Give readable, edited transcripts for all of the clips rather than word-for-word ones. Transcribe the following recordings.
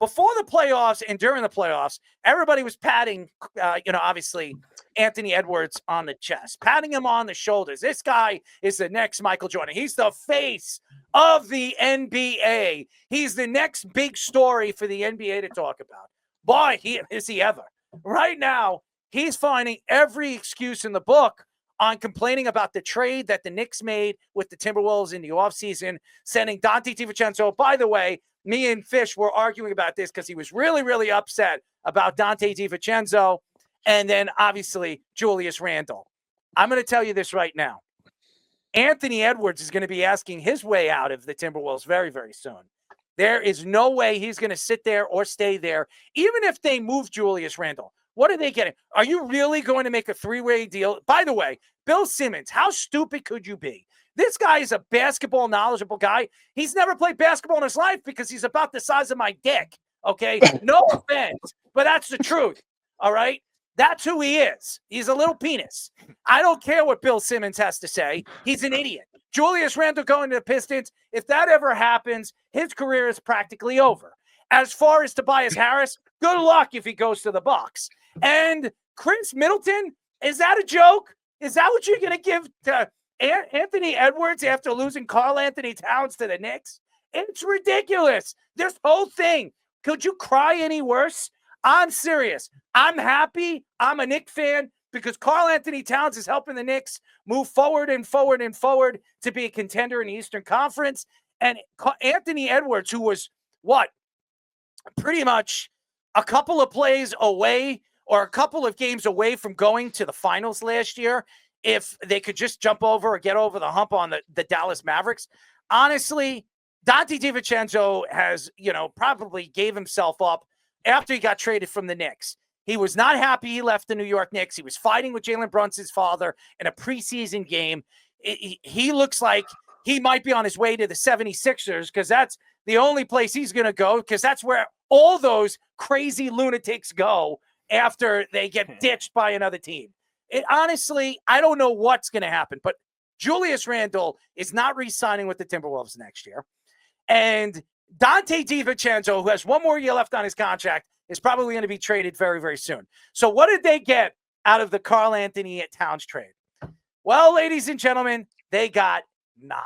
before the playoffs and during the playoffs, everybody was patting, obviously Anthony Edwards on the chest, patting him on the shoulders. This guy is the next Michael Jordan. He's the face of the NBA. He's the next big story for the NBA to talk about. Boy, is he ever. Right now, he's finding every excuse in the book on complaining about the trade that the Knicks made with the Timberwolves in the offseason, sending Donte DiVincenzo. By the way, me and Fish were arguing about this because he was really, really upset about Donte DiVincenzo. And then, obviously, Julius Randle. I'm going to tell you this right now. Anthony Edwards is going to be asking his way out of the Timberwolves very, very soon. There is no way he's going to sit there or stay there, even if they move Julius Randle. What are they getting? Are you really going to make a three-way deal? By the way, Bill Simmons, how stupid could you be? This guy is a basketball knowledgeable guy. He's never played basketball in his life because he's about the size of my dick, okay? No offense, but that's the truth, all right? That's who he is. He's a little penis. I don't care what Bill Simmons has to say. He's an idiot. Julius Randle going to the Pistons, if that ever happens, his career is practically over. As far as Tobias Harris, good luck if he goes to the Bucks. And Chris Middleton, is that a joke? Is that what you're going to give to Anthony Edwards after losing Karl-Anthony Towns to the Knicks? It's ridiculous. This whole thing. Could you cry any worse? I'm serious. I'm happy. I'm a Knicks fan because Karl-Anthony Towns is helping the Knicks move forward and forward and forward to be a contender in the Eastern Conference. And Anthony Edwards, who was pretty much a couple of plays away or a couple of games away from going to the finals last year, if they could just jump over or get over the hump on the Dallas Mavericks. Honestly, Donte DiVincenzo has, probably gave himself up after he got traded from the Knicks. He was not happy he left the New York Knicks. He was fighting with Jalen Brunson's father in a preseason game. He looks like he might be on his way to the 76ers because that's the only place he's going to go because that's where all those crazy lunatics go after they get ditched by another team. Honestly, I don't know what's going to happen, but Julius Randle is not re-signing with the Timberwolves next year. And Donte DiVincenzo, who has one more year left on his contract, is probably going to be traded very, very soon. So what did they get out of the Karl-Anthony Towns trade? Well, ladies and gentlemen, they got nada.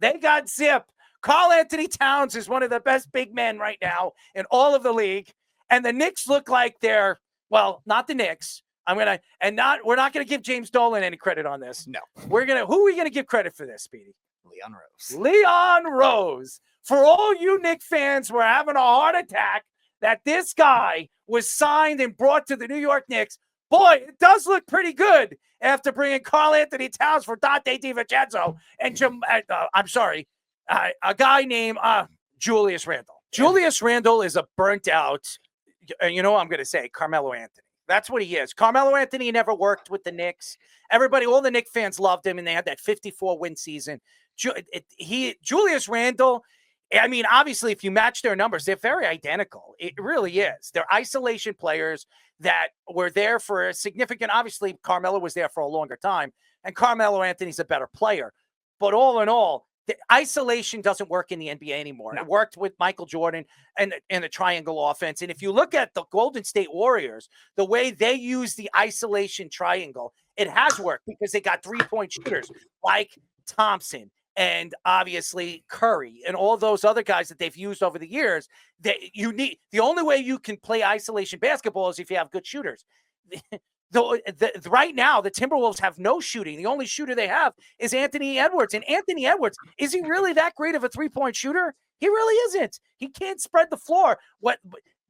They got zip. Karl-Anthony Towns is one of the best big men right now in all of the league. And the Knicks look like they're, well, not the Knicks. We're not going to give James Dolan any credit on this. No. Who are we going to give credit for this, Speedy? Leon Rose. Leon Rose. For all you Knicks fans who are having a heart attack that this guy was signed and brought to the New York Knicks, boy, it does look pretty good after bringing Karl-Anthony Towns for Donte DiVincenzo and a guy named Julius Randle. Yeah. Julius Randle is a burnt out, I'm going to say, Carmelo Anthony. That's what he is. Carmelo Anthony never worked with the Knicks. All the Knicks fans loved him, and they had that 54-win season. Julius Randle, obviously, if you match their numbers, they're very identical. It really is. They're isolation players that were there for a significant, obviously, Carmelo was there for a longer time, and Carmelo Anthony's a better player. But all in all, the isolation doesn't work in the NBA anymore. No. It worked with Michael Jordan and the triangle offense. And if you look at the Golden State Warriors, the way they use the isolation triangle, it has worked because they got three-point shooters like Thompson and obviously Curry and all those other guys that they've used over the years. That the only way you can play isolation basketball is if you have good shooters. Right now, the Timberwolves have no shooting. The only shooter they have is Anthony Edwards. And Anthony Edwards, is he really that great of a three-point shooter? He really isn't. He can't spread the floor.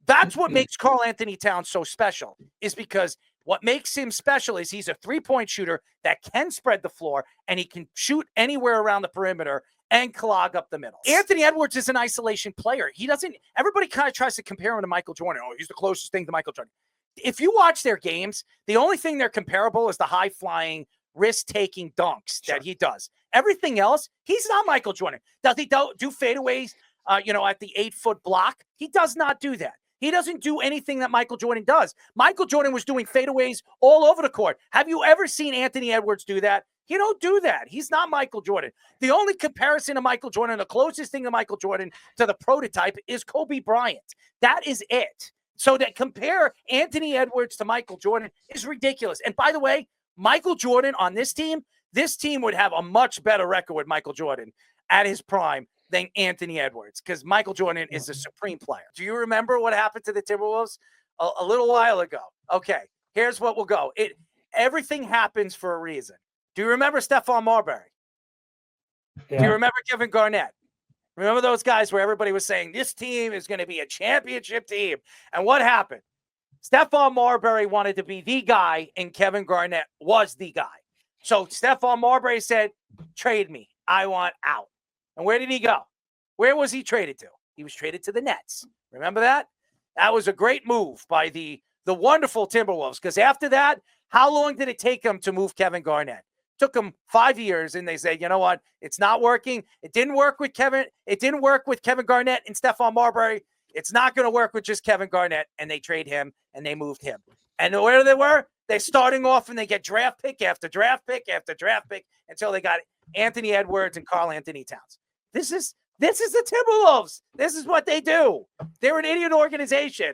That's what makes Karl-Anthony Towns so special, is because what makes him special is he's a three-point shooter that can spread the floor, and he can shoot anywhere around the perimeter and clog up the middle. Anthony Edwards is an isolation player. Everybody kind of tries to compare him to Michael Jordan. Oh, he's the closest thing to Michael Jordan. If you watch their games, the only thing they're comparable is the high-flying, risk-taking dunks that he does. Everything else, he's not Michael Jordan. Does he do fadeaways, at the 8-foot block? He does not do that. He doesn't do anything that Michael Jordan does. Michael Jordan was doing fadeaways all over the court. Have you ever seen Anthony Edwards do that? You don't do that. He's not Michael Jordan. The only comparison to Michael Jordan, the closest thing to Michael Jordan to the prototype is Kobe Bryant. That is it. So that compare Anthony Edwards to Michael Jordan is ridiculous. And by the way, Michael Jordan on this team would have a much better record with Michael Jordan at his prime than Anthony Edwards, because Michael Jordan is a supreme player. Do you remember what happened to the Timberwolves a little while ago? Okay, here's what we'll go. Everything happens for a reason. Do you remember Stephon Marbury? Yeah. Do you remember Kevin Garnett? Remember those guys where everybody was saying this team is going to be a championship team? And what happened? Stephon Marbury wanted to be the guy, and Kevin Garnett was the guy. So Stephon Marbury said, trade me. I want out. And where did he go? Where was he traded to? He was traded to the Nets. Remember that? That was a great move by the wonderful Timberwolves, because after that, how long did it take them to move Kevin Garnett? Took them 5 years, and they said, you know what? It's not working. It didn't work with Kevin. It didn't work with Kevin Garnett and Stephon Marbury. It's not going to work with just Kevin Garnett, and they trade him, and they moved him. And where they were, they're starting off, and they get draft pick after draft pick after draft pick until they got Anthony Edwards and Karl-Anthony Towns. This is the Timberwolves. This is what they do. They're an idiot organization.